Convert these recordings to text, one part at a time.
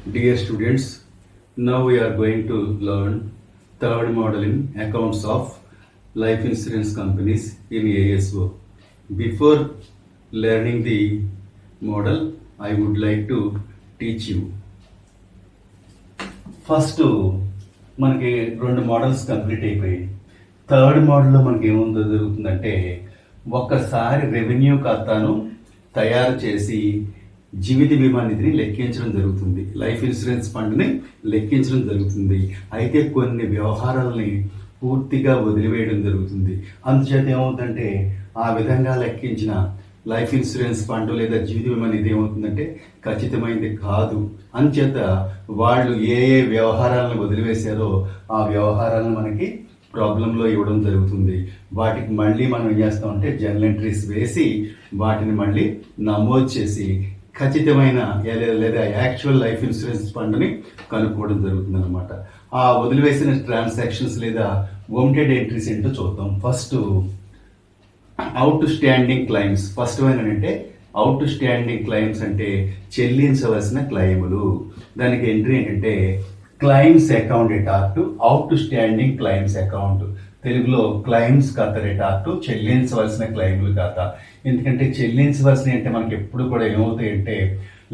Dear students, now we are going to learn third model in accounts of life insurance companies in ASO. Before learning the model, I would like to teach you. First మనకి రెండు models complete అయిపోయాయి. Third మోడల్లో మనకి ఏముందో జరుగుతుందంటే ఒక్కసారి revenue ఖాతాను తయారు చేసి జీవిత బీమా నిధిని లెక్కించడం జరుగుతుంది. లైఫ్ ఇన్సూరెన్స్ ఫండ్ని లెక్కించడం జరుగుతుంది. అయితే కొన్ని వ్యవహారాలని పూర్తిగా వదిలివేయడం జరుగుతుంది. అందుచేత ఏమవుతుందంటే ఆ విధంగా లెక్కించిన లైఫ్ ఇన్సూరెన్స్ ఫండ్ లేదా జీవిత బీమా నిధి ఏమవుతుందంటే ఖచ్చితమైనది కాదు. అందుచేత వాళ్ళు ఏ ఏ వ్యవహారాలను వదిలివేశారో ఆ వ్యవహారాలను మనకి ప్రాబ్లంలో ఇవ్వడం జరుగుతుంది. వాటికి మళ్ళీ మనం ఏం చేస్తామంటే జర్నల్ ఎంట్రీస్ వేసి వాటిని మళ్ళీ నమోదు చేసి ఖచ్చితమైన లేదా యాక్చువల్ లైఫ్ ఇన్సూరెన్స్ ఫండ్ని కనుక్కోవడం జరుగుతుంది అనమాట. ఆ వదిలివేసిన ట్రాన్సాక్షన్స్ లేదా ఓమిటెడ్ ఎంట్రీస్ ఏంటో చూద్దాం. First outstanding claims. First ఏంటంటే అవుట్ స్టాండింగ్ క్లైమ్స్ అంటే చెల్లించవలసిన క్లైములు. దానికి ఎంట్రీ ఏంటంటే క్లైమ్స్ అకౌంట్ ఎటార్ట్ అవుట్ స్టాండింగ్ క్లైమ్స్ అకౌంట్. తెలుగులో క్లైమ్స్ ఖాతా ఎటార్ట్ చెల్లించవలసిన క్లైములు ఖాతా. ఎందుకంటే చెల్లించవలసిన అంటే మనకి ఎప్పుడు కూడా ఏమవుతాయి అంటే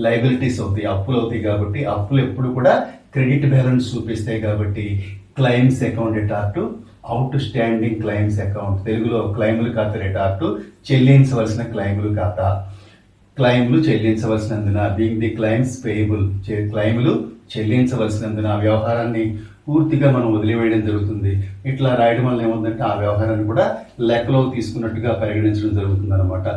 లైబిలిటీస్ అవుతాయి, అప్పులు అవుతాయి. కాబట్టి అప్పులు ఎప్పుడు కూడా క్రెడిట్ బ్యాలెన్స్ చూపిస్తాయి. కాబట్టి క్లైమ్స్ అకౌంట్ ఎటార్ట్ అవుట్ స్టాండింగ్ క్లైమ్స్ అకౌంట్. తెలుగులో క్లైములు ఖాతా ఎటార్ట్ చెల్లించవలసిన క్లైములు ఖాతా. క్లైమ్లు చెల్లించవలసినందున బీయింగ్ ది క్లైమ్స్ పేయబుల్. క్లైములు చెల్లించవలసినందున ఆ వ్యవహారాన్ని పూర్తిగా మనం వదిలివేయడం జరుగుతుంది. ఇట్లా రాయడం వల్ల ఏముందంటే ఆ వ్యవహారాన్ని కూడా లెక్కలో తీసుకున్నట్టుగా పరిగణించడం జరుగుతుంది అనమాట.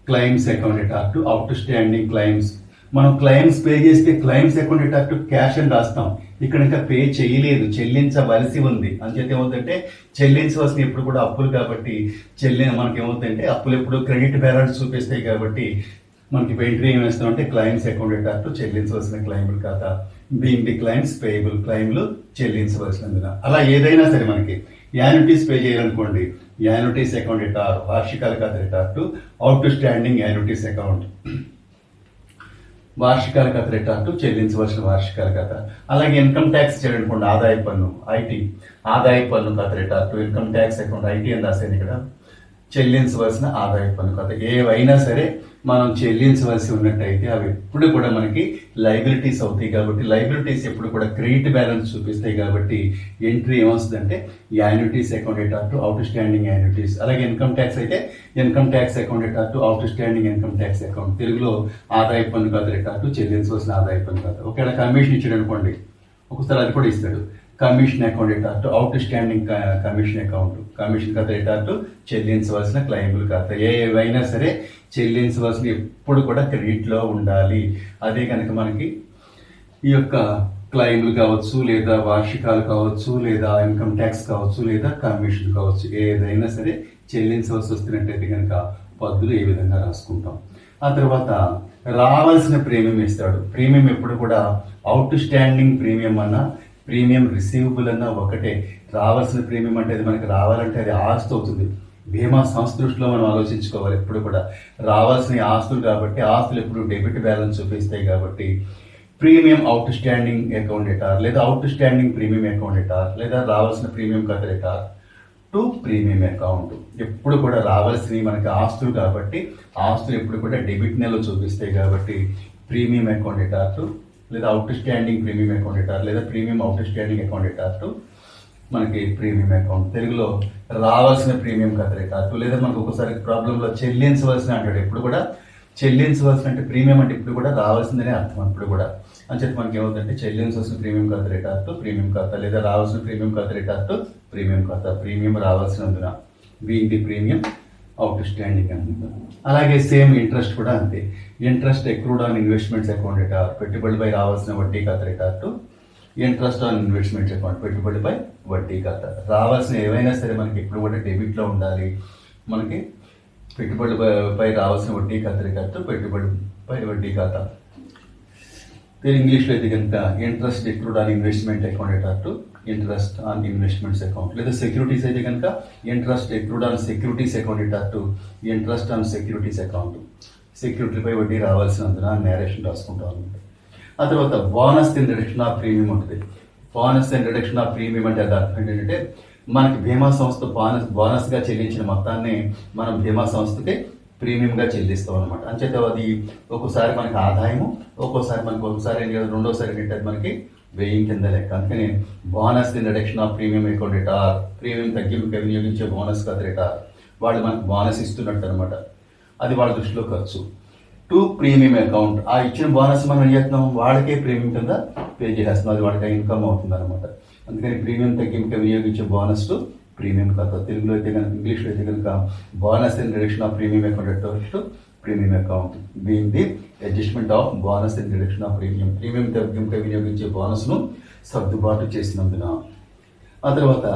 క్లైమ్స్ అకౌంట్ ఎటార్ట్ అవుట్ స్టాండింగ్ క్లైమ్స్. మనం క్లైమ్స్ పే చేస్తే క్లైమ్స్ అకౌంట్ ఎటార్ట్ క్యాష్ అని రాస్తాం. ఇక్కడ ఇంకా పే చేయలేదు, చెల్లించవలసి ఉంది. అంచేత ఏమవుతుందంటే చెల్లించవలసిన ఎప్పుడు కూడా అప్పులు కాబట్టి మనకి ఏమవుతుందంటే అప్పులు ఎప్పుడు క్రెడిట్ బ్యాలెన్స్ చూపిస్తాయి. కాబట్టి మనకి ఎంట్రీ ఏం వేస్తామంటే క్లైమ్స్ అకౌంట్ ఎటార్ట్ చెల్లించవలసిన క్లైములు ఖాతా. బీయింగ్ ది క్లైమ్స్ పేయబుల్ క్లైమ్లు చెల్లించవలసినందున. అలా ఏదైనా సరే మనకి యాన్యుటీస్ పే చేయాలనుకోండి, యాన్యుటీస్ అకౌంట్ ఎటార్ వార్షికాల ఖాతా ఎటార్ట్ అవుట్ స్టాండింగ్ యాన్యుటీస్ అకౌంట్. వార్షికాల ఖాతా ఎటార్ట్ చెల్లించవలసిన వార్షికాల ఖాతా. అలాగే ఇన్కమ్ ట్యాక్స్ చేయాలనుకోండి, ఆదాయ పన్ను ఐటీ ఆదాయ పన్ను ఖాతా ఎటార్ట్ ఇన్కమ్ ట్యాక్స్ అకౌంట్ ఐటీ అని రాసేది ఇక్కడ చెల్లించవలసిన ఆదాయ పన్ను ఖాతా. ఏవైనా సరే మనం చెల్లించవలసి ఉన్నట్టయితే అవి ఎప్పుడు కూడా మనకి లైబిలిటీస్ అవుతాయి. కాబట్టి లైబిలిటీస్ ఎప్పుడు కూడా క్రెడిట్ బ్యాలెన్స్ చూపిస్తాయి. కాబట్టి ఎంట్రీ ఏమొస్తుందంటే యాన్యుటీస్ అకౌంట్ ఎటార్ట్ అవుట్ స్టాండింగ్ యాన్యుటీస్. అలాగే ఇన్కమ్ ట్యాక్స్ అయితే ఇన్కమ్ ట్యాక్స్ అకౌంట్ ఎటార్ట్ outstanding income tax account. తెలుగులో ఆదాయ పన్ను ఖాతా ఎటార్ట్ చెల్లించవలసిన ఆదాయ పన్ను ఖాతా. ఒకవేళ కమిషన్ ఇచ్చాడు అనుకోండి, ఒకసారి అది కూడా ఇస్తాడు. కమిషన్ అకౌంట్ ఎటార్ట్ outstanding commission account. Commission ఖాతా ఎటార్ట్ చెల్లించవలసిన క్లైములు ఖాతా. ఏవైనా సరే చెల్లించవలసిన ఎప్పుడు కూడా క్రెడిట్లో ఉండాలి. అదే కనుక మనకి ఈ యొక్క క్లైములు కావచ్చు, లేదా వార్షికాలు కావచ్చు, లేదా ఇన్కమ్ ట్యాక్స్ కావచ్చు, లేదా కమిషన్ కావచ్చు, ఏదైనా సరే చెల్లించవలసి వస్తున్నట్టయితే కనుక పద్దులు ఏ విధంగా రాసుకుంటాం. ఆ తర్వాత రావాల్సిన ప్రీమియం ఇస్తాడు. ప్రీమియం ఎప్పుడు కూడా అవుట్ స్టాండింగ్ ప్రీమియం అన్నా ప్రీమియం రిసీవబుల్ అన్న ఒకటే. రావాల్సిన ప్రీమియం అంటే అది మనకి రావాలంటే అది ఆస్తి అవుతుంది. బీమా సంస్థ దృష్టిలో మనం ఆలోచించుకోవాలి. ఎప్పుడు కూడా రావాల్సిన ఆస్తులు కాబట్టి ఆస్తులు ఎప్పుడు డెబిట్ బ్యాలెన్స్ చూపిస్తాయి. కాబట్టి ప్రీమియం అవుట్ స్టాండింగ్ అకౌంట్ ఎటార్ లేదా అవుట్ స్టాండింగ్ ప్రీమియం అకౌంట్ ఎటార్ లేదా రావాల్సిన ప్రీమియం ఖాతా ఎటార్ టు ప్రీమియం అకౌంట్. ఎప్పుడు కూడా రావాల్సినవి మనకి ఆస్తులు కాబట్టి ఆస్తులు ఎప్పుడు కూడా డెబిట్ నెలలో చూపిస్తాయి. కాబట్టి ప్రీమియం అకౌంట్ ఎటార్ లేదా అవుట్ స్టాండింగ్ ప్రీమియం అకౌంట్ ఎటార్ లేదా ప్రీమియం అవుట్ స్టాండింగ్ అకౌంట్ ఎటార్ మనకి ప్రీమియం అకౌంట్. తెలుగులో రావాల్సిన ప్రీమియం ఖాతా ఎటార్ లేదా మనకు ఒకసారి ప్రాబ్లంలో చెల్లించవలసిన అంటాడు. ఎప్పుడు కూడా చెల్లించవలసిన అంటే ప్రీమియం అంటే ఇప్పుడు కూడా రావాల్సిందనే అర్థం. ఇప్పుడు కూడా అని చెప్పి మనకి ఏమవుతుందంటే చెల్లించవలసిన ప్రీమియం ఖాతా ఎటార్ ప్రీమియం ఖాతా లేదా రావాల్సిన ప్రీమియం ఖాతా ఎటార్ ప్రీమియం ఖాతా. ప్రీమియం రావాల్సినందున being the premium outstanding అంటున్నారు. అలాగే సేమ్ ఇంట్రెస్ట్ కూడా అంతే. Interest accrued on investments account ఎటార్ పెట్టుబడిపై రావాల్సిన వడ్డీ ఖాతా ఎటార్ ఇంట్రెస్ట్ ఆన్ ఇన్వెస్ట్మెంట్స్ అకౌంట్ పెట్టుబడిపై వడ్డీ ఖాతా. రావాల్సిన ఏవైనా సరే మనకి ఇప్పుడు కూడా డెబిట్లో ఉండాలి. మనకి పెట్టుబడిపై రావాల్సిన వడ్డీ ఖాతా ఎటార్ పెట్టుబడిపై వడ్డీ ఖాతా. ఇంగ్లీష్లో అయితే కనుక interest accrued on investment account ఎటార్ ఇంట్రెస్ట్ ఆన్ ఇన్వెస్ట్మెంట్స్ అకౌంట్. లేదా సెక్యూరిటీస్ అయితే కనుక interest accrued on securities account ఎటార్ ఇంట్రెస్ట్ ఆన్ సెక్యూరిటీస్ అకౌంట్. సెక్యూరిటీపై వడ్డీ రావాల్సినందున నేరేషన్ రాసుకుంటాం అనమాట. ఆ తర్వాత bonus in reduction of premium ఉంటుంది. Bonus in reduction of premium అంటే అది అర్థం ఏంటంటే మనకి బీమా సంస్థ బోనస్గా చెల్లించిన మొత్తాన్ని మనం బీమా సంస్థకి ప్రీమియంగా చెల్లిస్తాం అనమాట. అంచేత అది ఒక్కోసారి మనకి ఆదాయము, ఒకసారి రెండోసారి ఏంటంటే మనకి వ్యయం కింద లెక్క. అందుకని bonus in reduction of premium account or premium తగ్గింపుకి వినియోగించే బోనస్ కదరేట వాళ్ళు మనకు బోనస్ ఇస్తున్నట్టు అనమాట. అది వాళ్ళ దృష్టిలో ఖర్చు. టు ప్రీమియం అకౌంట్, ఆ ఇచ్చిన బోనస్ మనం ఏం చేస్తున్నాం, వాళ్ళకే ప్రీమియం కింద పే చేసేస్తున్నాం, అది వాళ్ళకి ఇన్కమ్ అవుతుంది అనమాట. అందుకని ప్రీమియం తగ్గింపుకి వినియోగించే బోనస్ టు ప్రీమియం ఖాతా. తెలుగులో అయితే కనుక, ఇంగ్లీష్లో అయితే కనుక bonus in reduction of premium account to premium account being the adjustment of bonus in reduction of premium. Premium తగ్గింపుకి వినియోగించే బోనస్ను సర్దుబాటు చేసినందున. ఆ తర్వాత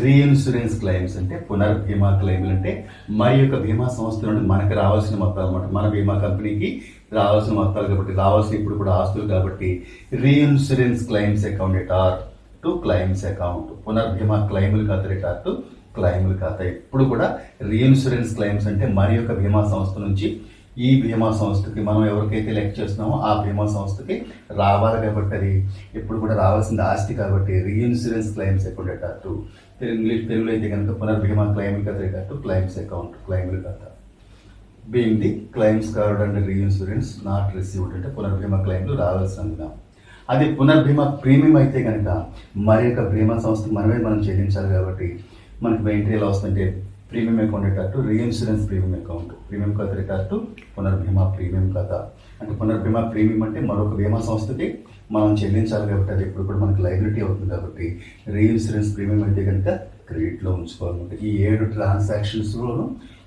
రీఇన్సూరెన్స్ క్లెయిమ్స్ అంటే పునర్బీమా క్లెయిమ్లు అంటే మరి యొక్క బీమా సంస్థ నుండి మనకు రావాల్సిన మొత్తాలు అనమాట. మన బీమా కంపెనీకి రావాల్సిన మొత్తాలు కాబట్టి, రావాల్సిన ఇప్పుడు కూడా ఆస్తులు కాబట్టి reinsurance claims account or to claims account. పునర్బీమా క్లెయిములు ఖాతా టు క్లెయిములు ఖాతా. ఇప్పుడు కూడా రీఇన్సూరెన్స్ క్లెయిమ్స్ అంటే మరి యొక్క బీమా సంస్థ నుంచి ఈ బీమా సంస్థకి మనం ఎవరికైతే లెక్క చేస్తున్నామో ఆ బీమా సంస్థకి రావాలి కాబట్టి, అది ఎప్పుడు కూడా రావాల్సింది ఆస్తి కాబట్టి రీఇన్సూరెన్స్ క్లెయిమ్స్ అకౌంట్ టు తెలుగులో అయితే కనుక పునర్బీమా క్లెయిములు ఖాతా టు క్లెయిమ్స్ అకౌంట్ క్లెయిములు ఖాతా. Being the claims covered and reinsurance not received అంటే పునర్బీమా క్లెయిమ్లు రావాల్సిందిగా. అది పునర్బీమా ప్రీమియం అయితే కనుక మరి యొక్క బీమా సంస్థ మనమే మనం చెల్లించాలి కాబట్టి మనకి ఎంట్రీ ఎలా వస్తుందంటే premium account to reinsurance premium account, premium ఖాతా టు పునర్బీమా ప్రీమియం ఖాతా. అంటే పునర్బీమా ప్రీమియం అంటే మరొక బీమా సంస్థకి మనం చెల్లించాలి కాబట్టి అది ఇప్పుడు కూడా మనకి లైబిలిటీ అవుతుంది కాబట్టి రీఇన్సూరెన్స్ ప్రీమియం అయితే కనుక క్రెడిట్లో ఉంచుకోవాలన్నమాట. ఈ 7 ట్రాన్సాక్షన్స్లోనూ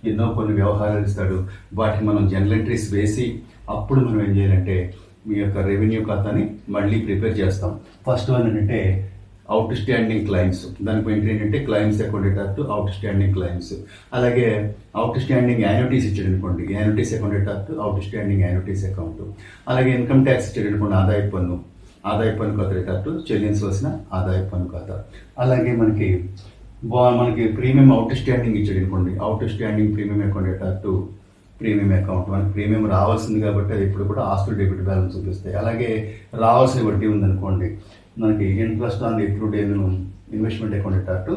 ఎన్నో కొన్ని వ్యవహారాలు ఇస్తాడు, వాటికి మనం జనరల్ ఎంట్రీస్ వేసి అప్పుడు మనం ఏం చేయాలంటే మీ యొక్క రెవెన్యూ ఖాతాని మళ్ళీ ప్రిపేర్ చేస్తాం. ఫస్ట్ వన్ ఏంటంటే అవుట్ స్టాండింగ్ క్లైమ్స్. దానికి ఎంట్రీ ఏంటంటే claims account to outstanding claims. అలాగే అవుట్ స్టాండింగ్ యాన్యుటీస్ ఇచ్చాడు అనుకోండి, annuities account to outstanding annuities account. అలాగే ఇన్కమ్ ట్యాక్స్ ఇచ్చాడు అనుకోండి, ఆదాయ పన్ను ఖాతా టు చెల్లించవలసిన ఆదాయ పన్ను ఖాతా. అలాగే మనకి ప్రీమియం అవుట్ స్టాండింగ్ ఇచ్చాడు అనుకోండి, out standing premium account to premium account. మనకి ప్రీమియం రావాల్సింది కాబట్టి అది ఇప్పుడు కూడా ఆస్తులు డెబిట్ బ్యాలెన్స్ చూపిస్తాయి. అలాగే రావాల్సిన వడ్డీ ఉందనుకోండి, మనకి interest on approved investment account to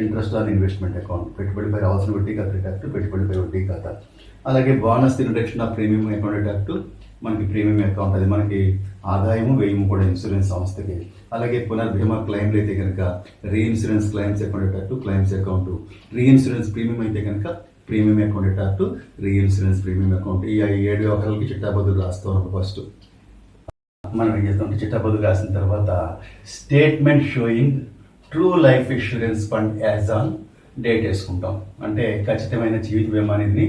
interest on investment account. పెట్టుబడిపై రావాల్సిన వడ్డీ ఖాతా టు పెట్టుబడిపై వడ్డీ ఖాతా. అలాగే bonus in reduction of premium account to మనకి ప్రీమియం అకౌంట్, అది మనకి ఆదాయము వ్యయము కూడా ఇన్సూరెన్స్ సంస్థకి. అలాగే పునర్బీమా క్లెయిమ్లు అయితే కనుక reinsurance claims account to claims account. Reinsurance premium అయితే కనుక premium account to reinsurance premium account. ఈ 7 వ్యవహారాలకి చిట్టాబద్దులు రాస్తాం ఫస్ట్. మనం ఏం చేస్తామంటే చిట్టాబద్దులు రాసిన తర్వాత statement sowing true life insurance fund as on date వేసుకుంటాం. అంటే ఖచ్చితమైన జీవిత బీమా నిధిని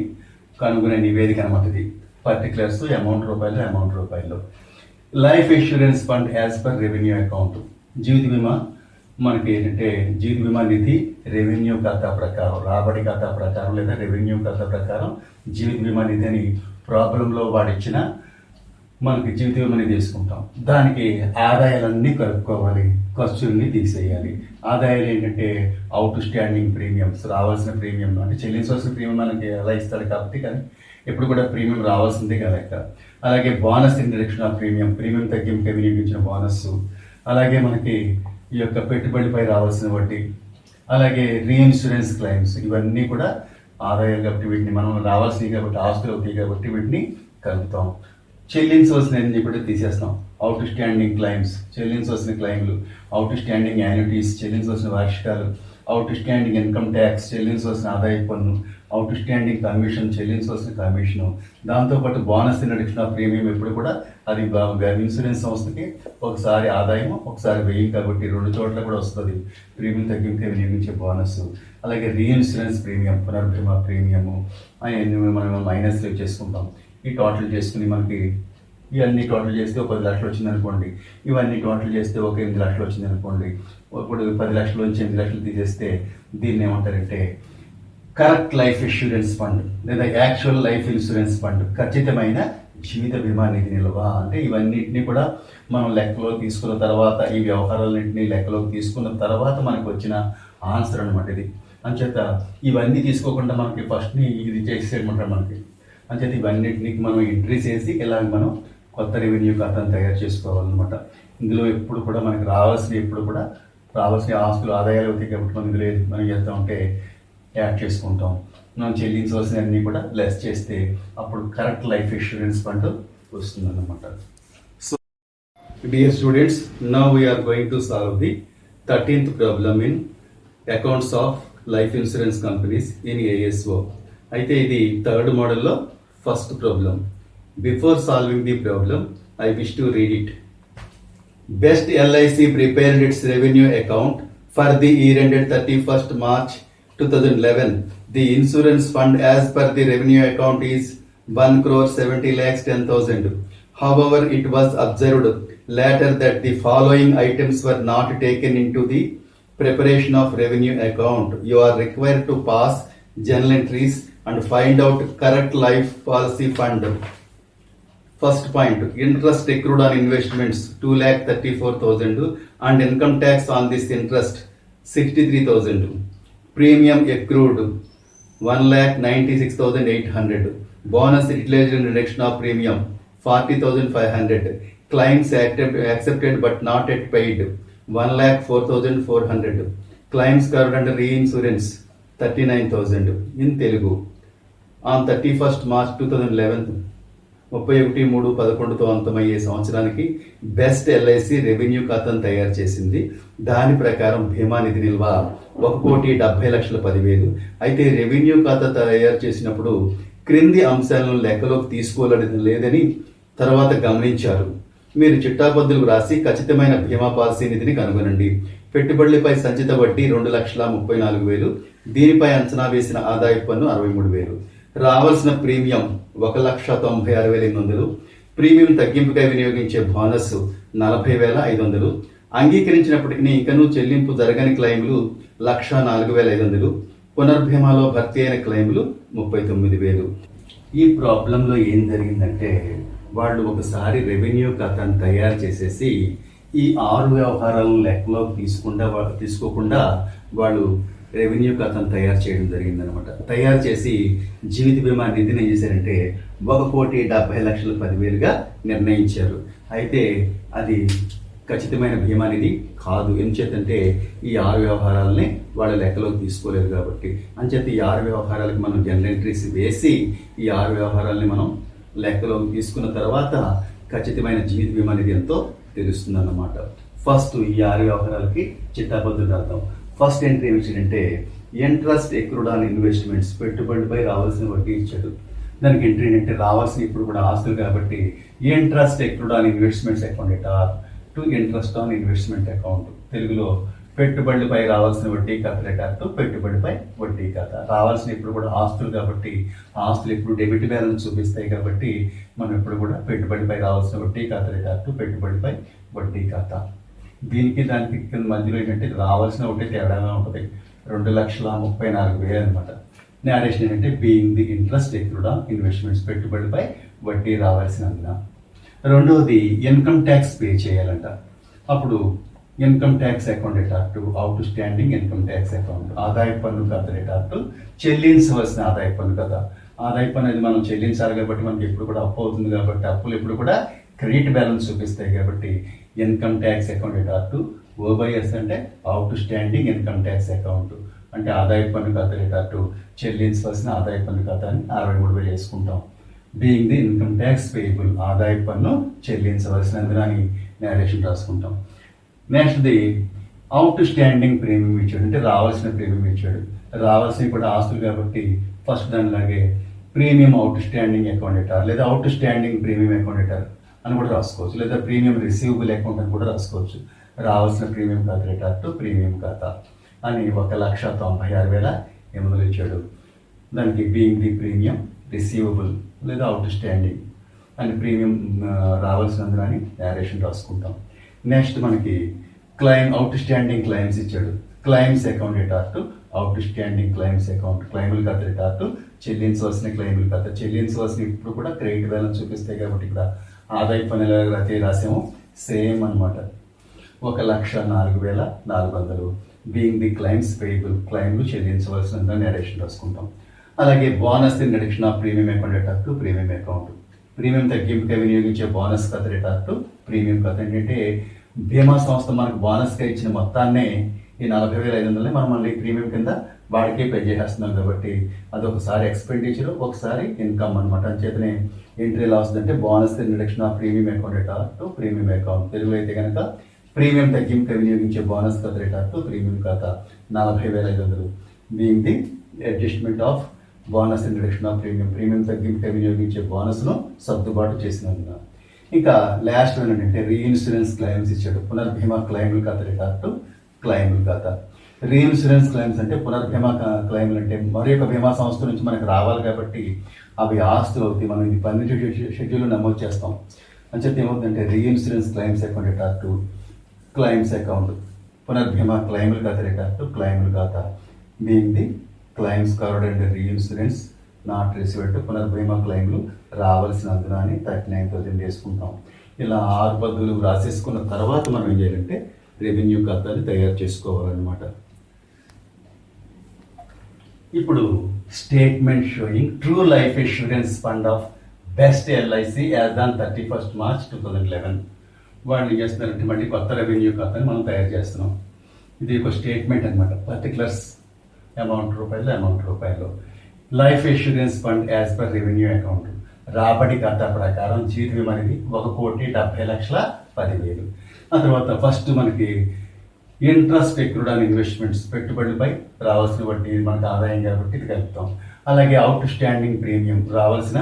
కనుగొనే నివేదిక అనమాట. ఇది పర్టికులర్స్ అమౌంట్ రూపాయల్లో. Life insurance fund as per revenue account. జీవిత బీమా మనకి ఏంటంటే జీవిత బీమా నిధి రెవెన్యూ ఖాతా ప్రకారం, రాబడి ఖాతా ప్రకారం లేదా రెవెన్యూ ఖాతా ప్రకారం జీవిత బీమా నిధి అని ప్రాబ్లంలో వాడిచ్చిన మనకి జీవిత బీమా నిధి తీసుకుంటాం. దానికి ఆదాయాలన్నీ కలుపుకోవాలి, ఖర్చుల్ని తీసేయాలి. ఆదాయాలు ఏంటంటే అవుట్ స్టాండింగ్ ప్రీమియమ్స్, రావాల్సిన ప్రీమియం అంటే చెల్లించవలసిన ప్రీమియం మనకి ఎలా ఇస్తాడు కాబట్టి, కానీ ఎప్పుడు కూడా ప్రీమియం రావాల్సిందే కదా. అలాగే bonus in reduction of premium తగ్గింపుకి వినియోగించిన బోనస్. అలాగే మనకి ఈ యొక్క పెట్టుబడిపై రావాల్సిన వడ్డీ. అలాగే రీఇన్సూరెన్స్ క్లెయిమ్స్, ఇవన్నీ కూడా ఆదాయాలు కాబట్టి వీటిని మనం రావాల్సినవి కాబట్టి ఆస్తులు అవుతాయి కాబట్టి వీటిని కలుపుతాం. చెల్లించవలసిన ఇప్పుడు తీసేస్తాం. అవుట్ స్టాండింగ్ క్లెయిమ్స్, చెల్లించవలసిన క్లెయిమ్లు. అవుట్ స్టాండింగ్ యాన్యుటీస్, చెల్లించవలసిన వార్షికాలు. అవుట్ స్టాండింగ్ ఇన్కమ్ ట్యాక్స్, చెల్లించవలసిన ఆదాయ పన్ను. అవుట్ స్టాండింగ్ కమిషన్, చెల్లించవలసిన కమిషను. దాంతోపాటు bonus in reduction of premium ఎప్పుడు కూడా అది ఇన్సూరెన్స్ సంస్థకి ఒకసారి ఆదాయం ఒకసారి వ్యయం కాబట్టి 2 చోట్ల కూడా వస్తుంది ప్రీమియం తగ్గింపుకి వినియోగించే బోనస్. అలాగే రీఇన్సూరెన్స్ ప్రీమియం, పునర్బీమా ప్రీమియము అవన్నీ మనం మైనస్లో చేసుకుంటాం. ఈ టోటల్ చేసుకుని మనకి ఇవన్నీ టోటల్ చేస్తే ఒక 10 లక్షలు వచ్చింది అనుకోండి, ఇవన్నీ టోటల్ చేస్తే ఒక 8 లక్షలు వచ్చింది అనుకోండి. ఇప్పుడు 10 లక్షల నుంచి 8 లక్షలు తీసేస్తే దీన్ని ఏమంటారంటే కరెక్ట్ లైఫ్ ఇన్సూరెన్స్ ఫండ్ లేదా యాక్చువల్ లైఫ్ ఇన్సూరెన్స్ ఫండ్, ఖచ్చితమైన జీవిత బీమా నిధి నిల్వ. అంటే ఇవన్నిటిని కూడా మనం లెక్కలో తీసుకున్న తర్వాత, ఈ వ్యవహారాలన్నింటినీ లెక్కలోకి తీసుకున్న తర్వాత మనకు వచ్చిన ఆన్సర్ అనమాట ఇది. అంచేత ఇవన్నీ తీసుకోకుండా మనకి ఫస్ట్ని ఇది చేసేయమంటారు మనకి. అంచేత ఇవన్నిటిని మనం ఎంట్రీ చేసి ఇలా మనం కొత్త రెవెన్యూ ఖాతాను తయారు చేసుకోవాలన్నమాట. ఇందులో ఎప్పుడు కూడా మనకి రావాల్సిన ఆస్తులు ఆదాయాలు అవుతాయి కాబట్టి మనం ఇందులో మనం చేస్తూ ఉంటే యాడ్ చేసుకుంటాం. మనం చెల్లించవలసిన అన్నీ కూడా లెస్ చేస్తే అప్పుడు కరెక్ట్ లైఫ్ ఇన్సూరెన్స్ ఫండ్ వస్తుందన్నమాట. So dear students, now we're going to solve the 13th problem in accounts of life insurance companies in ASO. అయితే ఇది థర్డ్ మోడల్లో first problem. Before solving the problem I wish to read it. Best LIC prepared its revenue account for the year ended 31st March 2011. The insurance fund as per the revenue account is 1,70,10,000. However, it was observed later that the following items were not taken into the preparation of revenue account. You are required to pass journal entries and find out correct life policy fund. First point, interest accrued on investments 2,34,000 and income tax on this interest 63,000. Premium accrued 1,96,800. Bonus utilized in reduction of premium 40,500. Claims accepted but not yet paid 1,04,400. Claims covered under reinsurance 39,000. In Telugu, on 31st March 2011, 31/3/11తో అంతమయ్యే సంవత్సరానికి best LIC revenue ఖాతాను తయారు చేసింది. దాని ప్రకారం బీమా నిధి నిల్వ 1,70,10,000. అయితే revenue ఖాతా తయారు చేసినప్పుడు క్రింది అంశాలను లెక్కలోకి తీసుకోలేదని తర్వాత గమనించారు. మీరు చిట్టాపద్దులు రాసి ఖచ్చితమైన బీమా పాలసీ నిధిని కనుగొనండి. పెట్టుబడులపై సంచిత వడ్డీ 2,34,000. దీనిపై అంచనా వేసిన ఆదాయ పన్ను 63,000. రావాల్సిన ప్రీమియం 1,96,800. ప్రీమియం తగ్గింపుగా వినియోగించే బోనస్ 40,500. అంగీకరించినప్పటికీ ఇంకనూ చెల్లింపు జరగని క్లెయిమ్లు 1,04,500. పునర్భీమాలో భర్తీ అయిన క్లెయిమ్లు 39,000. ఈ ప్రాబ్లంలో ఏం జరిగిందంటే వాళ్ళు ఒకసారి రెవెన్యూ ఖాతాను తయారు చేసేసి ఈ 6 వ్యవహారాలను లెక్కలోకి తీసుకోకుండా వాళ్ళు రెవెన్యూ ఖాతాను తయారు చేయడం జరిగిందనమాట. తయారు చేసి జీవిత బీమా నిధిని ఏం చేశారంటే 1,70,10,000గా నిర్ణయించారు. అయితే అది ఖచ్చితమైన బీమా నిధి కాదు. ఎందుచేతంటే ఈ 6 వ్యవహారాలని వాళ్ళ లెక్కలోకి తీసుకోలేదు కాబట్టి. అంచేత ఈ 6 వ్యవహారాలకి మనం జనరల్ ఎంట్రీస్ వేసి ఈ 6 వ్యవహారాలని మనం లెక్కలోకి తీసుకున్న తర్వాత ఖచ్చితమైన జీవిత బీమా నిధి ఎంతో తెలుస్తుంది అన్నమాట. ఫస్ట్ ఈ 6 వ్యవహారాలకి చిట్టాపద్దులు రాద్దాం. ఫస్ట్ ఎంట్రీ ఏమిటంటే ఇంట్రెస్ట్ ఎక్రూడ్ ఆన్ ఇన్వెస్ట్మెంట్స్, పెట్టుబడిపై రావాల్సిన వడ్డీ ఇచ్చాడు. దానికి ఎంట్రీ ఏంటంటే రావాల్సిన ఇప్పుడు కూడా ఆస్తులు కాబట్టి interest accrued on investments account to interest on investment account. తెలుగులో పెట్టుబడులపై రావాల్సిన వడ్డీ ఖాతా టు పెట్టుబడిపై వడ్డీ ఖాతా. రావాల్సిన ఇప్పుడు కూడా ఆస్తులు కాబట్టి ఆస్తులు ఇప్పుడు డెబిట్ బ్యాలెన్స్ చూపిస్తాయి కాబట్టి మనం ఇప్పుడు కూడా పెట్టుబడిపై రావాల్సిన వడ్డీ ఖాతా టు పెట్టుబడిపై వడ్డీ ఖాతా. దీనికి దానికి మధ్యలో ఏంటంటే రావాల్సిన ఒకటి తేడాగా ఉంటుంది. 2,34,000 అనమాట. నేరేషన్ ఏంటంటే being the interest accrued on investments, పెట్టుబడిపై వడ్డీ రావాల్సినందున. రెండవది ఇన్కమ్ ట్యాక్స్ పే చేయాలంట. అప్పుడు income tax account to outstanding income tax account, ఆదాయ పన్ను ఖాతా టు చెల్లించవలసిన ఆదాయ పన్ను ఖాతా. ఆదాయ పన్ను అది మనం చెల్లించాలి కాబట్టి మనకి ఎప్పుడు కూడా అప్పు అవుతుంది కాబట్టి అప్పులు ఎప్పుడు కూడా క్రెడిట్ బ్యాలెన్స్ చూపిస్తాయి కాబట్టి ఇన్కమ్ ట్యాక్స్ అకౌంట్ టు ఓబైఎస్ అంటే out standing income tax account అంటే ఆదాయ పన్ను ఖాతా టు చెల్లించవలసిన ఆదాయ పన్ను ఖాతాని 63,000 వేసుకుంటాం. Being the income tax payable, ఆదాయ పన్ను చెల్లించవలసినందున అని నేరేషన్ రాసుకుంటాం. Next the outstanding premium ఇచ్చాడు, అంటే రావాల్సిన ప్రీమియం ఇచ్చాడు. రావాల్సినవి కూడా ఆస్తులు కాబట్టి ఫస్ట్ దానిలాగే ప్రీమియం అవుట్ స్టాండింగ్ అకౌంట్ లేదా అవుట్ స్టాండింగ్ ప్రీమియం అకౌంట్ అని కూడా రాసుకోవచ్చు, లేదా ప్రీమియం రిసీవబుల్ అకౌంట్ అని కూడా రాసుకోవచ్చు. రావాల్సిన ప్రీమియం ఖాతా టు ప్రీమియం ఖాతా అని 1,96,800 ఇచ్చాడు. దానికి బీయింగ్ ది ప్రీమియం రిసీవబుల్ లేదా అవుట్ స్టాండింగ్ అని ప్రీమియం రావాల్సినందున అని నేరేషన్ రాసుకుంటాం. నెక్స్ట్ మనకి క్లైమ్ అవుట్ స్టాండింగ్ క్లైమ్స్ ఇచ్చాడు. Claims account to outstanding claims account, క్లైములు ఖాతా టు చెల్లించవలసిన క్లైములు ఖాతా. చెల్లించవలసిన ఇప్పుడు కూడా క్రెడిట్ బ్యాలెన్స్ చూపిస్తాయి కాబట్టి ఇక్కడ ఆదాయ పన్ను అయితే రాసాము సేమ్ అనమాట. 1,04,400 బీయింగ్ ది క్లైమ్స్ పేయబుల్, క్లైమ్లు చెల్లించవలసిన నేరేషన్ రాసుకుంటాం. అలాగే bonus in reduction of premium account to premium account. Premium తగ్గింపుగా వినియోగించే బోనస్ కథ రిటార్ట్ టు ప్రీమియం కథ. ఏంటంటే బీమా సంస్థ మనకు బోనస్గా ఇచ్చిన మొత్తాన్నే ఈ 40,500 మనం మళ్ళీ ప్రీమియం కింద వాడికే పే చేసేస్తున్నాం కాబట్టి అది ఒకసారి ఎక్స్పెండిచర్, ఒకసారి ఇన్కమ్ అనమాట. అంచేతనే ఎంట్రీ ఎలా వస్తుందంటే bonus reduction of premium account రిటార్ట్ టు ప్రీమియం అకౌంట్. తెలుగులో అయితే కనుక ప్రీమియం తగ్గింపుగా వినియోగించే బోనస్ కథ రిటార్ట్ టు ప్రీమియం ఖాతా 40,500 being the adjustment of bonus in reduction of premium. Premium తగ్గింపుగా వినియోగించే బోనస్ను సర్దుబాటు చేసినందున. ఇంకా లాస్ట్ వన్ ఏంటంటే రీఇన్సూరెన్స్ క్లెయిమ్స్ ఇచ్చాడు. పునర్భీమా క్లెయిముల ఖాతా రిటార్ట్ టు క్లెయిముల ఖాతా. రీఇన్సూరెన్స్ క్లెయిమ్స్ అంటే పునర్భీమా క్లెయిములు అంటే మరి ఒక బీమా సంస్థ నుంచి మనకు రావాలి కాబట్టి అవి ఆస్తులు అవుతాయి. మనం ఇది 12 షెడ్యూల్ నమోదు చేస్తాం. అని చెప్పి ఏమవుతుందంటే రీఇన్సూరెన్స్ క్లెయిమ్స్ అకౌంట్ రిటార్ట్ టు క్లెయిమ్స్ అకౌంట్. పునర్భీమా క్లెయిముల ఖాతా రిటార్ట్ టు క్లెయిముల ఖాతా being the claims covered and reinsurance not received. పునర్భీమా క్లెయిమ్లు రావాల్సినందున అని 39,000 వేసుకుంటాం. ఇలా 6 పద్ధతులు రాసేసుకున్న తర్వాత మనం ఏం చేయాలంటే రెవెన్యూ ఖాతాని తయారు చేసుకోవాలన్నమాట. ఇప్పుడు statement sowing true life insurance fund of best LIC as on 31st March 2011. వాళ్ళు ఏం చేస్తున్నారంటే మళ్ళీ కొత్త రెవెన్యూ ఖాతాని మనం తయారు చేస్తున్నాం. ఇది ఒక స్టేట్మెంట్ అనమాట. పర్టికులర్స్ అమౌంట్ రూపాయలు. Life insurance fund as per revenue account. రాబడి ఖాతా ప్రకారం జీవిత బీమా అనేది 1,70,10,000. ఆ తర్వాత ఫస్ట్ మనకి ఇంట్రెస్ట్ ఎక్రూడ్ ఆన్ ఇన్వెస్ట్మెంట్స్, పెట్టుబడులపై రావాల్సిన వడ్డీ మనకు ఆదాయం కాబట్టి ఇది కలుపుతాం. అలాగే అవుట్ స్టాండింగ్ ప్రీమియం, రావాల్సిన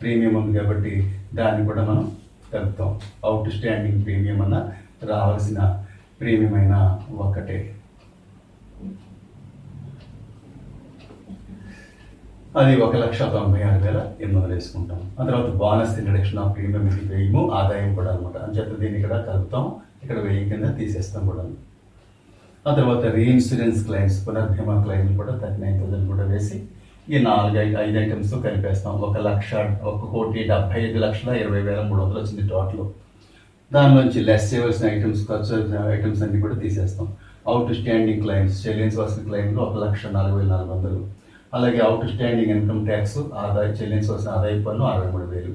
ప్రీమియం ఉంది కాబట్టి దాన్ని కూడా మనం కలుపుతాం. అవుట్ స్టాండింగ్ ప్రీమియం అన్న రావాల్సిన ప్రీమియం అయినా ఒకటే. అది 1,96,800 వేసుకుంటాం. ఆ తర్వాత బోనస్ ఇంట్రడక్షన్ ఆఫ్ ప్రీమియం, ఇది వ్యయము ఆదాయం కూడా అనమాట. అని చెప్పి దీన్ని ఇక్కడ కలుపుతాం, ఇక్కడ వ్యయం కింద తీసేస్తాం కూడా. ఆ తర్వాత రీఇన్సూరెన్స్ క్లెయిమ్స్, పునర్భీమా క్లెయిమ్ కూడా 39,000 కూడా వేసి ఈ 5 ఐటమ్స్ కలిపేస్తాం. 1,75,20,300 వచ్చింది టోటల్. దానిలోంచి లెస్ చేయవలసిన ఐటమ్స్, ఖర్చు ఐటమ్స్ అన్ని కూడా తీసేస్తాం. అవుట్ స్టాండింగ్ క్లెయిమ్స్, చెల్లించవలసిన క్లెయిమ్లు 1,40,400. అలాగే అవుట్ స్టాండింగ్ ఇన్కమ్ ట్యాక్స్, చెల్లించవలసిన ఆదాయ పన్ను 63,000.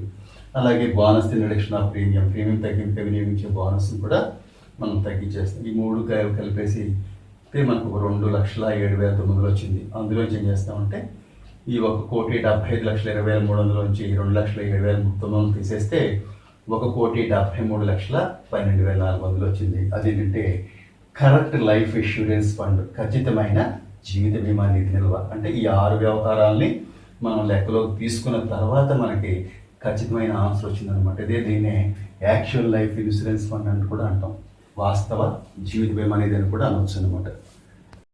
అలాగే బోనస్ రిడక్షన్ ఆఫ్ ప్రీమియం, తగ్గింపు వినియోగించే బోనస్ కూడా మనం తగ్గించేస్తాం. ఈ 3 కలిపేసి మనకు 2,07,900 వచ్చింది. అందులోంచి ఏం చేస్తామంటే ఈ 1,75,20,300 నుంచి 2,07,900 తీసేస్తే 1,73,12,400 వచ్చింది. అదేంటంటే కరెక్ట్ లైఫ్ ఇన్సూరెన్స్ ఫండ్, ఖచ్చితమైన జీవిత బీమా నిధి నిల్వ. అంటే ఈ 6 వ్యవహారాల్ని మనం లెక్కలోకి తీసుకున్న తర్వాత మనకి ఖచ్చితమైన ఆన్సర్ వచ్చిందనమాట. దీన్నే యాక్చువల్ లైఫ్ ఇన్సూరెన్స్ ఫండ్ అని కూడా అంటాం. వాస్తవ జీవిత బీమా నిధి అని కూడా అనవచ్చు అనమాట.